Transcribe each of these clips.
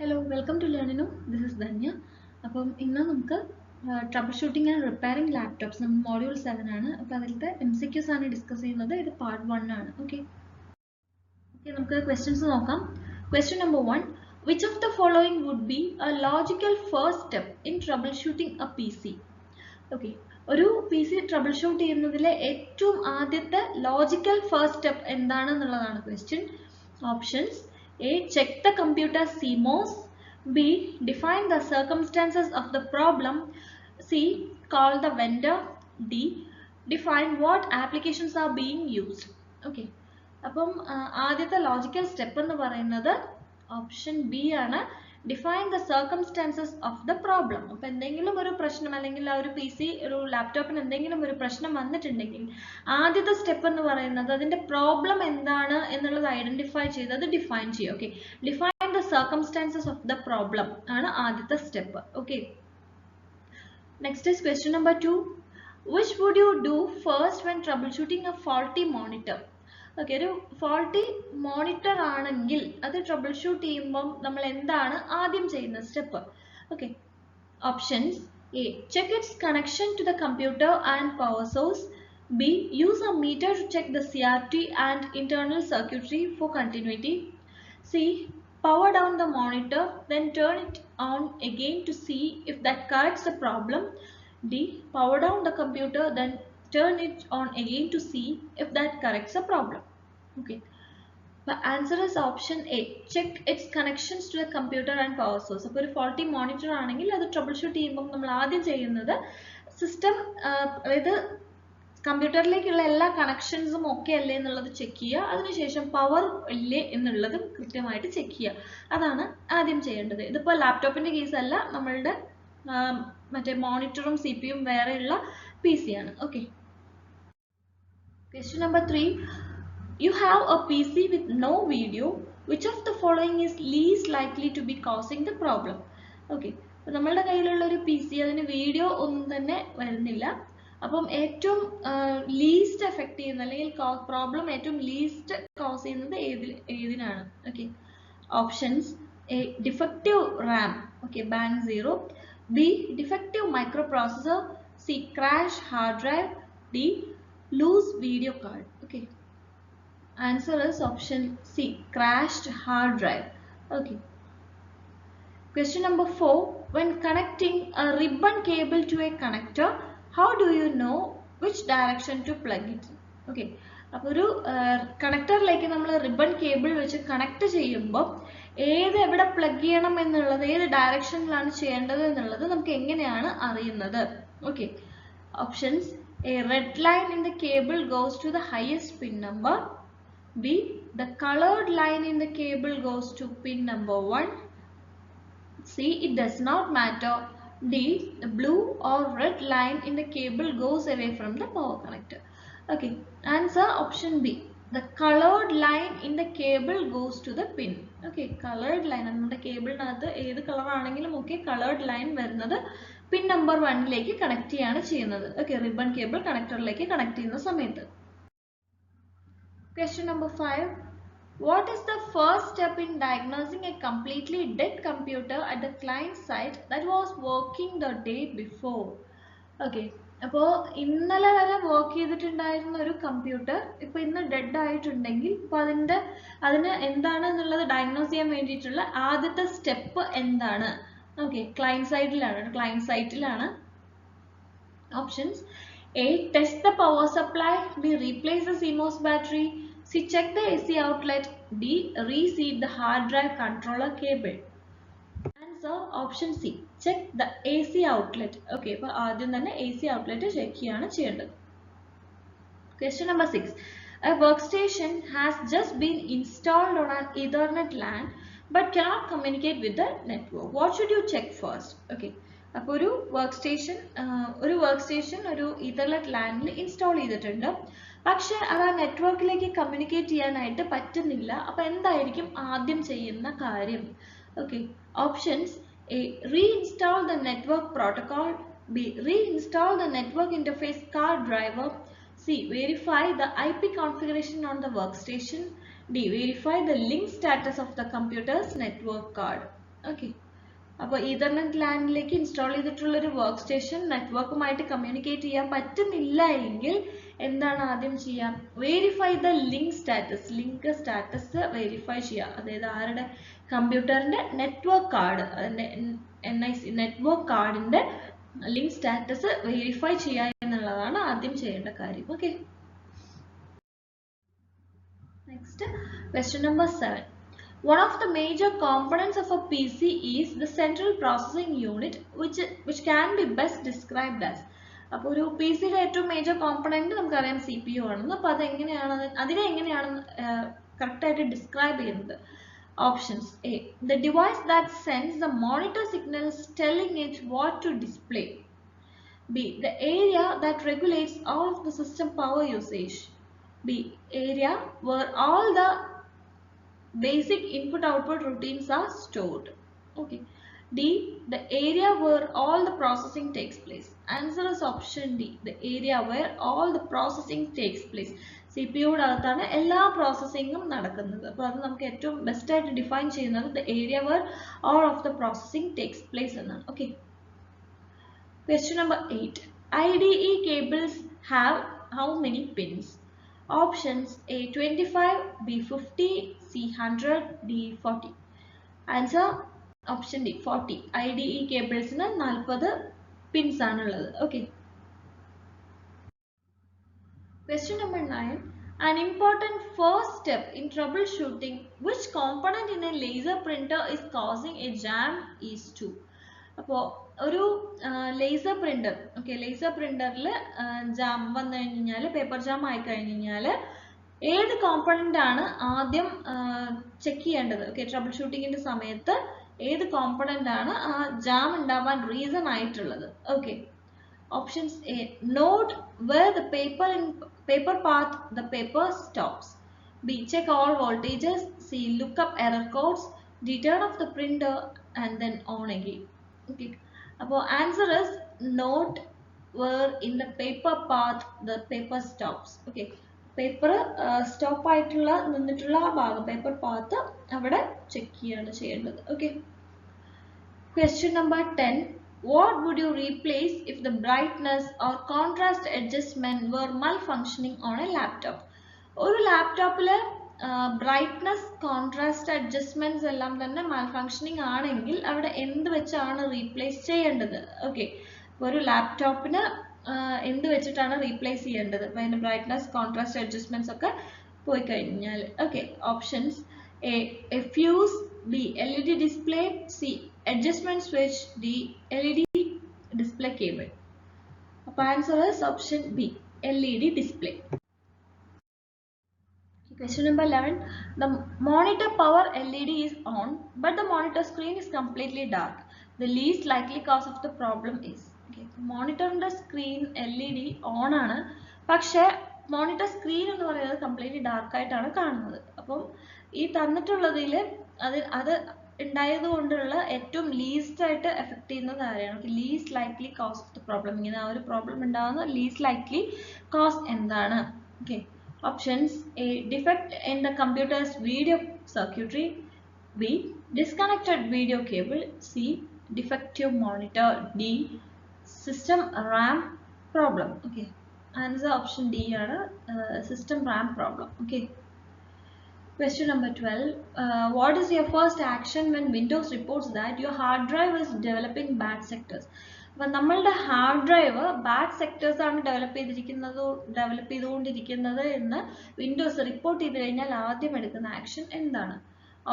Hello, welcome to Learnino. This is Dhanya. അപ്പം ഇന്ന് നമുക്ക് trouble shooting and repairing laptops നമ്മൾ മോഡ്യൂൾ 7 ആണ്. അപ്പോൾ അതിലത്തെ MCQs ആണ് ഡിസ്കസ് ചെയ്യുന്നത്. ഇത് പാർട്ട് 1 ആണ്. ഓക്കെ നമുക്ക് ക്വസ്റ്റ്യൻസ് നോക്കാം. Question number 1. Which of the following would be a logical first step in troubleshooting a PC? Okay ഒരു PC ട്രബിൾ ഷൂട്ട് ചെയ്യുന്നതിലെ ഏറ്റവും ആദ്യത്തെ ലോജിക്കൽ ഫസ്റ്റ് സ്റ്റെപ്പ് എന്താണെന്നുള്ളതാണ് question. Options: A. Check the computer CMOS. B. Define the circumstances of the problem. C. Call the vendor. D. Define what applications are being used. Okay. അപ്പം ആദ്യത്തെ logical step എന്ന് പറയുന്നത് option B ആണ്. Define the circumstances of the problem. അപ്പോൾ എന്തെങ്കിലും ഒരു പ്രശ്നം അല്ലെങ്കിൽ ആ ഒരു PC ഒരു ലാപ്ടോപ്പിന് എന്തെങ്കിലും ഒരു പ്രശ്നം വന്നിട്ടുണ്ടെങ്കിൽ ആദ്യത്തെ സ്റ്റെപ്പ് എന്ന് പറയുന്നത് അതിന്റെ പ്രോബ്ലം എന്താണ് എന്നുള്ളത് ഐഡന്റിഫൈ ചെയ്ത് അത് ഡിഫൈൻ ചെയ്യുക. Okay, define the circumstances of the problem ആണ് ആദ്യത്തെ step. Okay, next is question number 2. Which would you do first when troubleshooting a faulty monitor? Okay, ഒരു ഫോൾട്ടി മോണിറ്റർ ആണെങ്കിൽ അത് ട്രബിൾ ഷൂട്ട് ചെയ്യുമ്പം നമ്മൾ എന്താണ് ആദ്യം ചെയ്യുന്ന step? Okay, options: A. Check its connection to the computer and power source. B. Use a meter to check the CRT and internal circuitry for continuity. C. Power down the monitor, then turn it on again to see if that corrects the problem. D. Power down the computer, then turn it on again to see if that corrects the problem. Okay, the answer is option A. Check its connections to the computer and power source. അപ്പോൾ ഒരു faulty monitor ആണെങ്കിൽ അത് trouble shoot ചെയ്യുമ്പോൾ നമ്മൾ ആദ്യം ചെയ്യുന്നത് system അതായത് കമ്പ്യൂട്ടറിലേക്കുള്ള എല്ലാ കണക്ഷൻസും ഓക്കെ അല്ലേ എന്നുള്ളത് ചെക്ക് ചെയ്യുക. അതിനുശേഷം പവർ ഇല്ലേ എന്നുള്ളതും കൃത്യമായിട്ട് ചെക്ക് ചെയ്യുക. അതാണ് ആദ്യം ചെയ്യേണ്ടത്. ഇതിപ്പോൾ ലാപ്ടോപ്പിന്റെ കേസ് അല്ല, നമ്മളുടെ മറ്റേ മോണിറ്ററും CPU വേറെയുള്ള PC ആണ്. Okay, question number 3. You have a PC with no video. Which of the following is least likely to be causing the problem? Okay, നമ്മളുടെ കയ്യിലുള്ള ഒരു PC അതിന് വീഡിയോ ഒന്നും തന്നെ വരുന്നില്ല. അപ്പം ഏറ്റവും ലീസ്റ്റ് എഫക്ട് ചെയ്യുന്ന അല്ലെങ്കിൽ പ്രോബ്ലം ഏറ്റവും ലീസ്റ്റ് കോസ് ചെയ്യുന്നത് ഏതിനാണ്? Okay, options: A. Defective RAM, okay, bank 0. B. Defective microprocessor. C. Crash hard drive. D. Loose video card. Okay, answer is option C. Crashed hard drive. Okay, question number 4. When connecting a ribbon cable to a connector, how do you know which direction to plug it? Okay, അപ്പോൾ ഒരു കണക്ടറിലേക്ക് നമ്മൾ ribbon cable വെച്ച് connect ചെയ്യുമ്പോൾ ഏത് എവിടെ plug ചെയ്യണം എന്നുള്ളത്, ഏത് ഡയറക്ഷനിലാണ് ചെയ്യേണ്ടത് എന്നുള്ളത് നമുക്ക് എങ്ങനെയാണ് അറിയുന്നത്? Okay, options: A. Red line in the cable goes to the highest pin number. B. The coloured line in the cable goes to pin number 1. C. It does not matter. D. The blue or red line in the cable goes away from the power connector. Okay, answer option B. The colored line in the cable goes to the pin. Okay, colored line നമ്മുടെ കേബിളിനകത്ത് ഏത് colour ആണെങ്കിലും okay, coloured line വരുന്നത് pin number 1ലേക്ക് connect ചെയ്യാണ് ചെയ്യുന്നത്. Okay, ribbon cable കണക്ടറിലേക്ക് connect ചെയ്യുന്ന സമയത്ത്. Question number 5. What is the first step in diagnosing a completely dead computer at the client side that was working the day before? Okay, അപ്പോൾ ഇന്നലെ വരെ work ചെയ്തിട്ടുണ്ടായിരുന്ന ഒരു computer ഇപ്പോൾ ഇന്ന് ഡെഡ് ആയിട്ടുണ്ടെങ്കിൽ ഇപ്പോൾ അതിന് എന്താണ് എന്നുള്ളത് ഡയഗ്നോസ് ചെയ്യാൻ വേണ്ടിയിട്ടുള്ള ആദ്യത്തെ സ്റ്റെപ്പ് എന്താണ്? ഓക്കെ, ക്ലയന്റ് സൈറ്റിലാണ്. Options: A. Test the power supply. B. Replace the CMOS battery. C. Check the AC outlet. D. Reseat the hard drive controller cable. Answer option C. Check the AC outlet. Okay, അപ്പോൾ ആദ്യം തന്നെ AC outlet check ചെയ്യാണ് ചെയ്യേണ്ടത്. Question number 6. A workstation has just been installed on an Ethernet LAN but cannot communicate with the network. What should you check first? Okay, അപ്പോൾ ഒരു workstation ഒരു Ethernet LANൽ install ചെയ്തിട്ടുണ്ട്, പക്ഷെ അത് ആ നെറ്റ്വർക്കിലേക്ക് കമ്മ്യൂണിക്കേറ്റ് ചെയ്യാനായിട്ട് പറ്റുന്നില്ല. അപ്പോൾ എന്തായിരിക്കും ആദ്യം ചെയ്യുന്ന കാര്യം? Okay, options: A. Reinstall the network protocol. B. Reinstall the network interface card driver. C. Verify the IP configuration on the workstation. D. Verify the link status of the computer's network card. Okay. അപ്പോൾ Ethernet ലാനിലേക്ക് install ചെയ്തിട്ടുള്ള ഒരു work station നെറ്റ്വർക്കുമായിട്ട് communicate ചെയ്യാൻ പറ്റുന്നില്ല എങ്കിൽ എന്താണ് ആദ്യം ചെയ്യാം? Verify the link status verify ചെയ്യുക. അതായത് ആരുടെ? കമ്പ്യൂട്ടറിന്റെ നെറ്റ്വർക്ക് കാർഡ്, അതിന്റെ NIC നെറ്റ്വർക്ക് കാർഡിന്റെ ലിങ്ക് സ്റ്റാറ്റസ് വെരിഫൈ ചെയ്യുക എന്നുള്ളതാണ് ആദ്യം ചെയ്യേണ്ട കാര്യം. Okay. Next question number 7. One of the major components of a PC is the central processing unit, which can be best described as. അപ്പോൾ ഒരു PCയുടെ ഏറ്റവും മേജർ കോമ്പണന്റ് നമുക്കറിയാം CPU ആണെന്ന്. അപ്പോൾ അതിനെ എങ്ങനെയാണ് കറക്റ്റ് ആയിട്ട് ഡിസ്ക്രൈബ് ചെയ്യുന്നത്? Options: A, the device that sends the monitor signals telling it what to display. B, the area that regulates all of the system power usage. B, area where all the basic input-output routines are stored. Okay. D, the area where all the processing takes place. Answer is option D, the area where all the processing takes place. CPU-യുടെ അകത്താണ് എല്ലാ പ്രോസസ്സിങ്ങും നടക്കുന്നത്. അപ്പോൾ അത് നമുക്ക് ഏറ്റവും best ആയിട്ട് define ചെയ്യുന്നത് the area where all of the processing takes place എന്നാണ്. Okay. Question number 8. IDE cables have how many pins? Options: A 25, B 50, C 100, D 40. Answer option D 40. IDE cables ന് 40 pins ആണുള്ളത്. Okay. Question number 9. An important first step in troubleshooting which component in a laser printer is causing a jam is to. അപ്പോൾ ഒരു laser printer, okay, laser പ്രിന്ററിൽ jam വന്നു കഴിഞ്ഞാൽ, paper jam ആയി കഴിഞ്ഞാൽ ഏത് കോമ്പണന്റ് ആണ് ആദ്യം ചെക്ക് ചെയ്യേണ്ടത്? ഓക്കെ, ട്രബിൾ ഷൂട്ടിങ്ങിന്റെ സമയത്ത് ഏത് കോമ്പണന്റ് ആണ് ആ ജാം ഉണ്ടാവാൻ റീസൺ ആയിട്ടുള്ളത്? Okay. Options: A, note where the paper path the paper stops. B, check all voltages. C, look up error codes. D, turn off the printer and then on again. Okay. അപ്പോൾ answer is not where in the paper path the paper stops. Okay, paper stop ആയിട്ടുള്ള നിന്നിട്ടുള്ള ആ ഭാഗം, paper path, അവിടെ check ചെയ്യാണ് ചെയ്യേണ്ടത്. Okay. Question number 10. What would you replace if the brightness or contrast adjustment were malfunctioning on a laptop? ഒരു ലാപ്ടോപ്പിൽ brightness, contrast adjustments എല്ലാം തന്നെ മാൽഫങ്ഷനിങ് ആണെങ്കിൽ അവിടെ എന്ത് വെച്ചാണ് റീപ്ലേസ് ചെയ്യേണ്ടത്? ഓക്കെ, ഒരു ലാപ്ടോപ്പിന് എന്ത് വെച്ചിട്ടാണ് റീപ്ലേസ് ചെയ്യേണ്ടത്? അപ്പോൾ അതിന്റെ ബ്രൈറ്റ്നസ്, കോൺട്രാസ്റ്റ് അഡ്ജസ്റ്റ്മെന്റ്സ് ഒക്കെ പോയി കഴിഞ്ഞാൽ. Okay. Options: A fuse, B LED display, C adjustment switch, D LED display cable. അപ്പോൾ answer is option B, LED display. Question number 11. The monitor power LED is on, but the monitor screen is completely dark. The least likely cause of the problem is. Okay. Monitor screen LED on ആണ്, പക്ഷേ monitor screen എന്ന് പറയുന്നത് completely dark ആയിട്ടാണ് കാണുന്നത്. അപ്പം ഈ തന്നിട്ടുള്ളതിൽ അത് ഉണ്ടായത് കൊണ്ടുള്ള ഏറ്റവും ലീസ്റ്റ് ആയിട്ട് എഫക്ട് ചെയ്യുന്നത് ആരെയാണ്? Least likely cause of the problem. ഇങ്ങനെ ആ ഒരു പ്രോബ്ലം ഉണ്ടാകുന്ന ലീസ്റ്റ് ലൈക്ലി കോസ് എന്താണ്? Okay. Options: A, defect in the computer's video circuitry. B, disconnected video cable. C, defective monitor. D, system RAM problem. Okay, answer option D ആണ് system RAM problem. Okay. Question number 12. What is your first action when Windows reports that your hard drive is developing bad sectors? അപ്പോൾ നമ്മളുടെ hard drive bad sectors ആണ് develop ചെയ്തുകൊണ്ടിരിക്കുന്നത് എന്ന് Windows report ചെയ്ത് കഴിഞ്ഞാൽ ആദ്യം എടുക്കുന്ന ആക്ഷൻ എന്താണ്?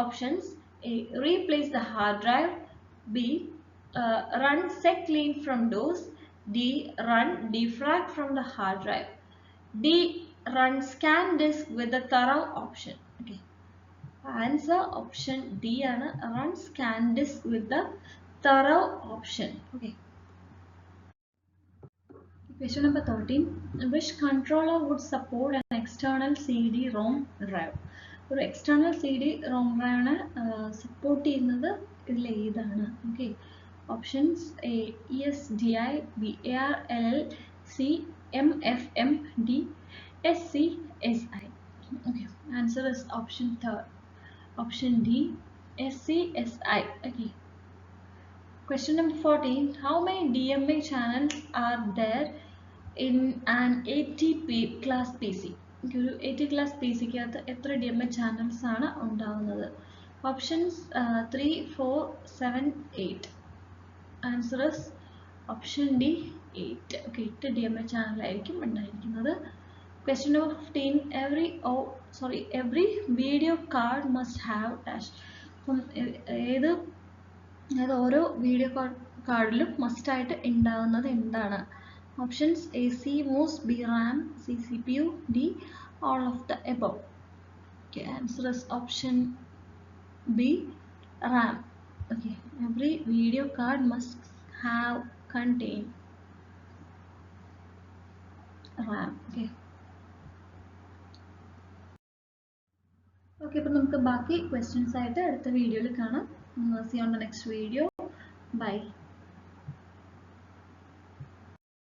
Options: A, replace the hard drive. B, run sec clean from DOS. D, run defrag from the hard drive. D, run scan disk with the thorough option. Okay. Answer option D ആണ്, run scan disk with the thorough option. Okay. Question number 13. Which controller would support an external CD-ROM drive? ഒരു external CD-ROM drive support ചെയ്യുന്നത് ഇതിൽ ഏതാണ്? Okay. Options: A, ESDI, B, ARLL, C, MFM, D, SCSI. Okay. Answer is option D, SCSI. Okay. Question number 14. How many DMA channels are there in an 80 class PC? ഒരു 80 class P സിക്കകത്ത് എത്ര DMA channels ആണ് ഉണ്ടാവുന്നത്? Options 3, 4, 7, 8. Answer is option D 8. Okay, 8 DMA channel ആയിരിക്കും ഉണ്ടായിരിക്കുന്നത്. Question number 15. Every video card must have dash. അപ്പം ഓരോ video കാർഡിലും must ആയിട്ട് ഉണ്ടാവുന്നത് എന്താണ്? Options A CMOS, B RAM, C CPU, D all of the above. Okay, answer is option B RAM. Okay, every video card must have contain RAM. Okay. Okay, അപ്പോൾ നമുക്ക് ബാക്കി questions ആയിട്ട് അടുത്ത വീഡിയോയിൽ കാണാം. See you on the next video. Bye.